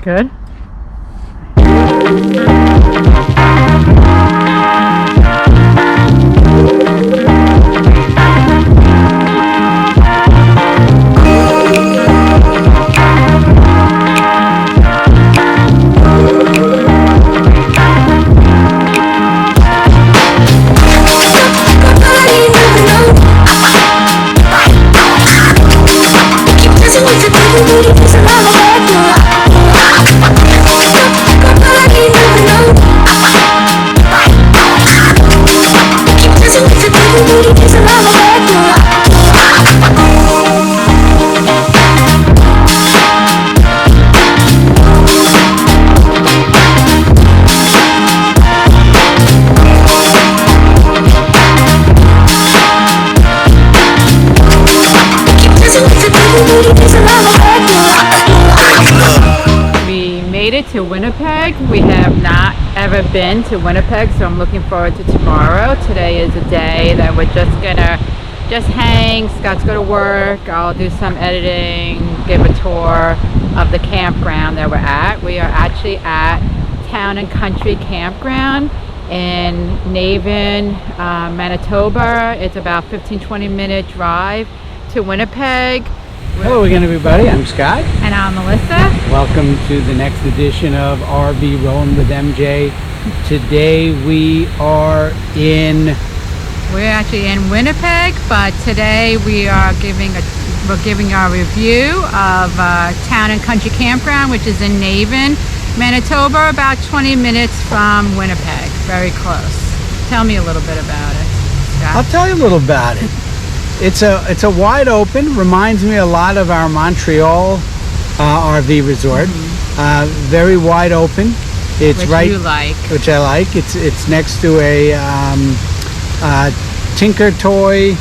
Good. To Winnipeg. We have not ever been to Winnipeg, so I'm looking forward to tomorrow. Today is a day that we're gonna hang. Scott's go to work. I'll do some editing, give a tour of the campground that we're at. We are actually at Town and Country Campground in Navin, Manitoba. It's about 15-20 minute drive to Winnipeg. Hello again, everybody. I'm Scott. And I'm Melissa. Welcome to the next edition of RV Rolling with MJ. Today we're actually in Winnipeg, but today we're giving our review of Town and Country Campground, which is in Navin, Manitoba, about 20 minutes from Winnipeg. Very close. Tell me a little bit about it, Scott. I'll tell you a little about it. It's a wide open, reminds me a lot of our Montreal RV resort. Very wide open. It's which right, you like. Which I like. It's next to a Tinker Town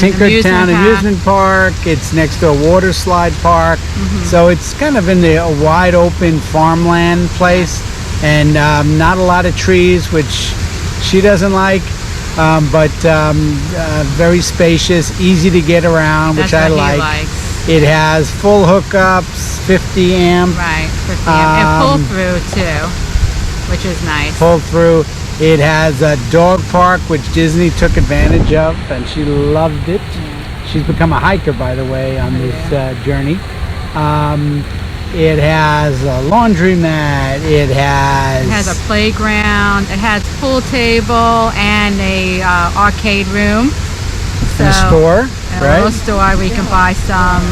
Amusement Park. It's next to a water slide park. So it's kind of in the wide open farmland place, and not a lot of trees, which she doesn't like. But very spacious, easy to get around, which I like. It has full hookups, 50 amp. Right, 50 amp. And pull through too, which is nice. Pull through. It has a dog park, which Disney took advantage of, and she loved it. Yeah. She's become a hiker, by the way, on this journey. It has a laundromat. It has a playground. It has pool table and a arcade room. And a store, right? A little store where you can buy some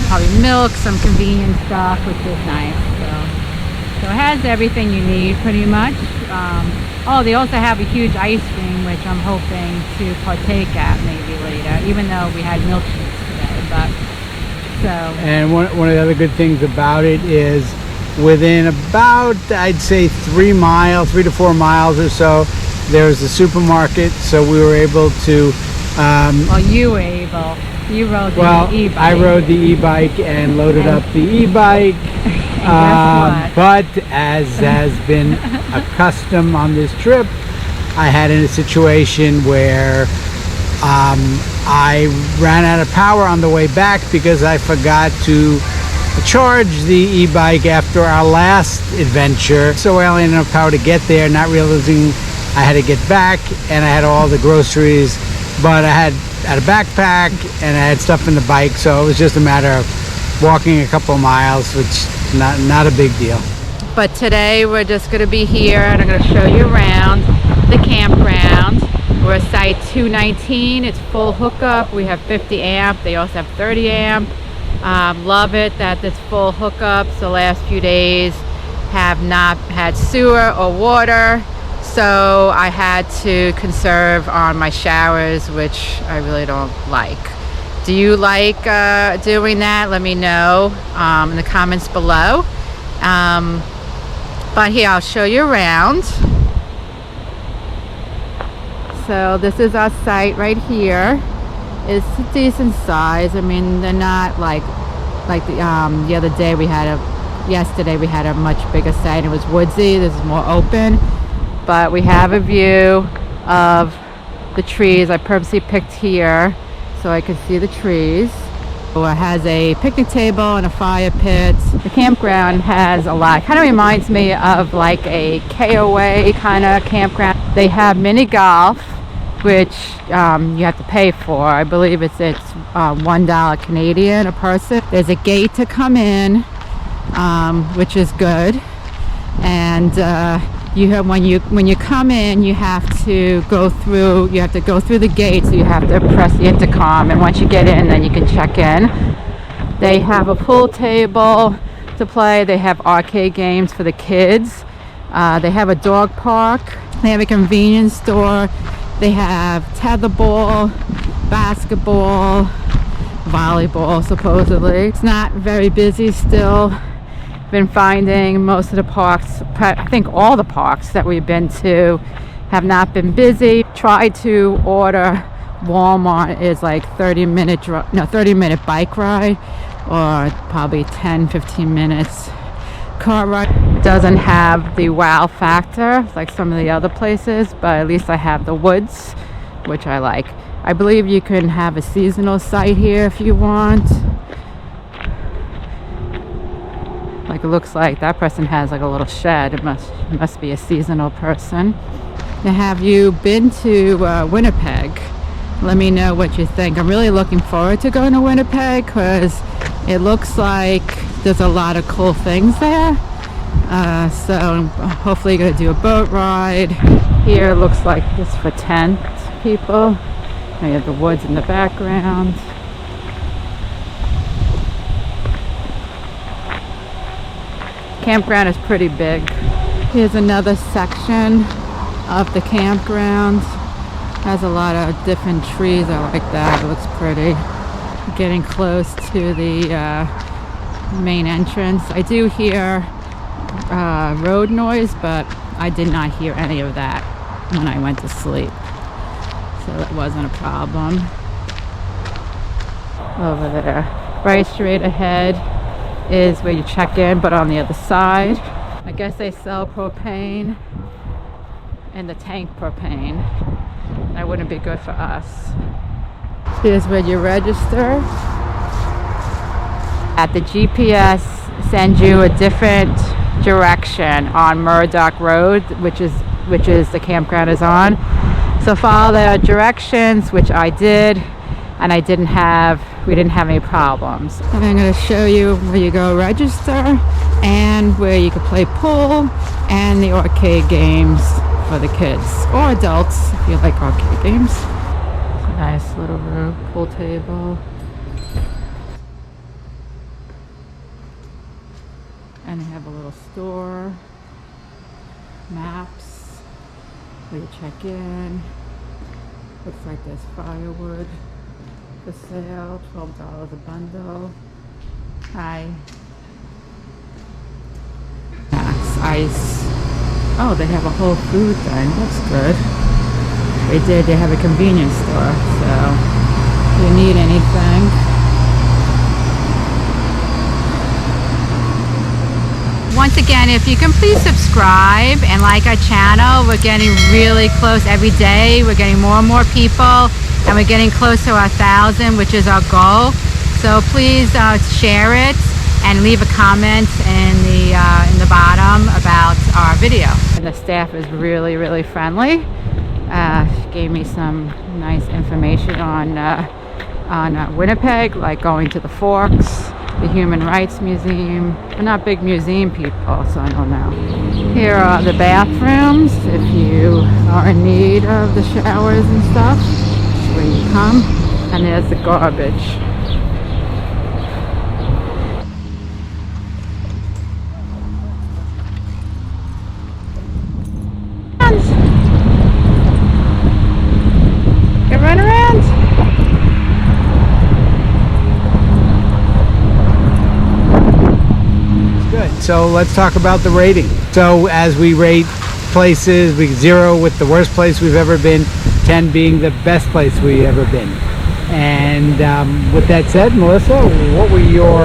probably milk, some convenient stuff, which is nice. So it has everything you need pretty much. They also have a huge ice cream, which I'm hoping to partake at maybe later, even though we had milkshakes today. And one of the other good things about it is within about, I'd say 3 to 4 miles or so, there's a supermarket, so we were able to... you were able. You rode the e-bike. I rode the e-bike and loaded up the e-bike. But as has been a custom on this trip, I had in a situation where I ran out of power on the way back because I forgot to charge the e-bike after our last adventure. So I only had enough power to get there, not realizing I had to get back, and I had all the groceries, but I had a backpack and I had stuff in the bike, so it was just a matter of walking a couple of miles, which not a big deal. But today we're just going to be here, and I'm going to show you around the campground. We're at site 219. It's full hookup. We have 50 amp. They also have 30 amp. Love it that it's full hookups. The last few days have not had sewer or water, so I had to conserve on my showers, which I really don't like. Do you like doing that? Let me know in the comments below. But here, I'll show you around. So this is our site right here. It's a decent size. I mean, they're not like the other day yesterday we had a much bigger site. It was woodsy. This is more open, but we have a view of the trees. I purposely picked here so I could see the trees. It has a picnic table and a fire pit. The campground has a lot. Kind of reminds me of like a KOA kind of campground. They have mini golf, which you have to pay for. I believe it's $1 Canadian a person. There's a gate to come in, which is good. And you have when you come in, you have to go through the gate, so you have to press the intercom, and once you get in, then you can check in. They have a pool table to play. They have arcade games for the kids. They have a dog park. They have a convenience store. They have tetherball, basketball, volleyball supposedly. It's not very busy still. Been finding most of the parks, I think all the parks that we've been to have not been busy. Tried to order. Walmart is like 30-minute bike ride, or probably 10-15 minutes car ride. Doesn't have the wow factor like some of the other places, but at least I have the woods, which I like. I believe you can have a seasonal site here if you want. Like, it looks like that person has like a little shed. It must be a seasonal person. Now, have you been to Winnipeg? Let me know what you think. I'm really looking forward to going to Winnipeg because it looks like there's a lot of cool things there. So hopefully you're gonna do a boat ride. Here it looks like this for tent people. Now you have the woods in the background. Campground is pretty big. Here's another section of the campground. Has a lot of different trees. I like that. It looks pretty. Getting close to the main entrance. I do hear road noise, but I did not hear any of that when I went to sleep, so that wasn't a problem. Over there, right straight ahead, is where you check in, but on the other side. I guess they sell propane and the tank propane. That wouldn't be good for us. Here's where you register. At the GPS sends you a different direction on Murdoch Road, which is the campground is on. So follow the directions, which I did, and we didn't have any problems. And I'm going to show you where you go register and where you can play pool and the arcade games for the kids or adults if you like arcade games. It's a nice little room, pool table. And they have a little store, maps, where you check in. Looks like there's firewood for sale, $12 a bundle. Hi. Snacks, ice. Oh, they have a whole food thing. That's good. They have a convenience store, so if you need anything. Once again, if you can please subscribe and like our channel. We're getting really close every day. We're getting more and more people, and we're getting close to 1,000, which is our goal. So please share it and leave a comment in the bottom about our video. And the staff is really, really friendly. She gave me some nice information on Winnipeg, like going to the Forks, the Human Rights Museum. We're not big museum people, so I don't know. Here are the bathrooms if you are in need of the showers and stuff. That's where you come. And there's the garbage. Can run around. So let's talk about the rating. So as we rate places, we 0 with the worst place we've ever been, 10 being the best place we've ever been. And with that said, Melissa, what were your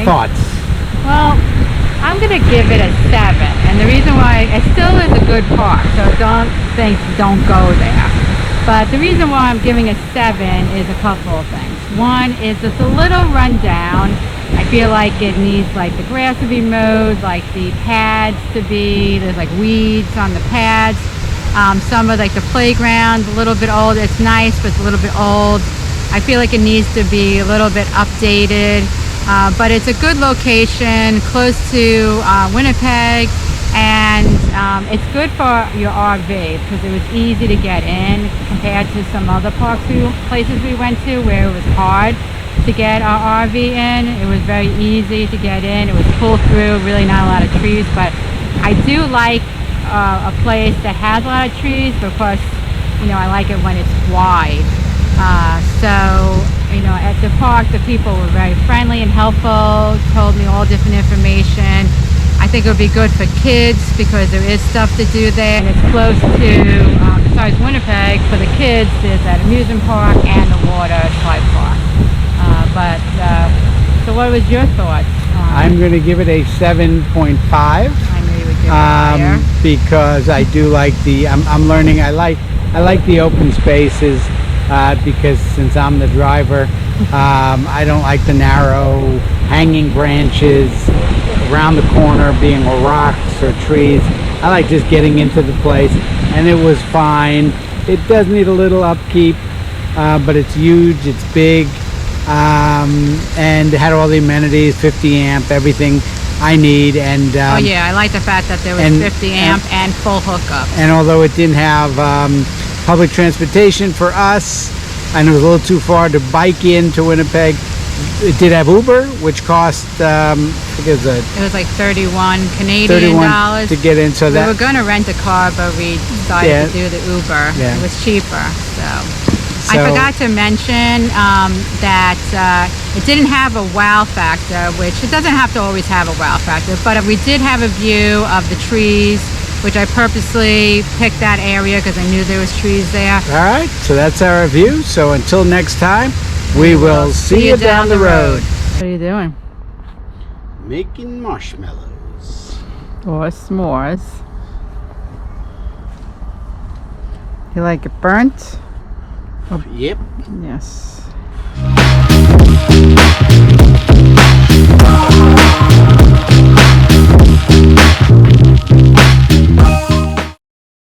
thoughts? Well, I'm gonna give it a 7, and the reason why, it still is a good park, so don't go there. But the reason why I'm giving it 7 is a couple of things. One is it's a little rundown. I feel like it needs like the grass to be mowed, like the pads to be, there's like weeds on the pads. Some of like the playground's a little bit old. It's nice, but it's a little bit old. I feel like it needs to be a little bit updated. But it's a good location, close to Winnipeg, and it's good for your RV because it was easy to get in compared to some other places we went to where it was hard to get our RV in. It was very easy to get in. It was pull through, really not a lot of trees, but I do like a place that has a lot of trees because, you know, I like it when it's wide. So, you know, at the park, the people were very friendly and helpful, told me all different information. I think it would be good for kids because there is stuff to do there. And it's close to, besides Winnipeg, for the kids, there's that amusement park and the water slide park. So what was your thoughts? I'm going to give it a 7.5. I knew you would give it higher. Because I do like I'm learning, I like the open spaces because since I'm the driver, I don't like the narrow hanging branches around the corner being rocks or trees. I like just getting into the place, and it was fine. It does need a little upkeep, but it's huge, it's big, and it had all the amenities, 50 amp, everything I need. And oh yeah, I like the fact that there was 50 amp and full hookup. And although it didn't have public transportation for us, and it was a little too far to bike into Winnipeg, it did have Uber, which cost I think it was like 31 Canadian dollars to get in. So we were going to rent a car, but we decided to do the Uber. Yeah. It was cheaper. So I forgot to mention that it didn't have a wow factor, which it doesn't have to always have a wow factor, but we did have a view of the trees, which I purposely picked that area because I knew there was trees there. All right, so that's our review. So until next time, we will see you down the road. What are you doing? Making marshmallows. Or s'mores. You like it burnt? Yep. Yes.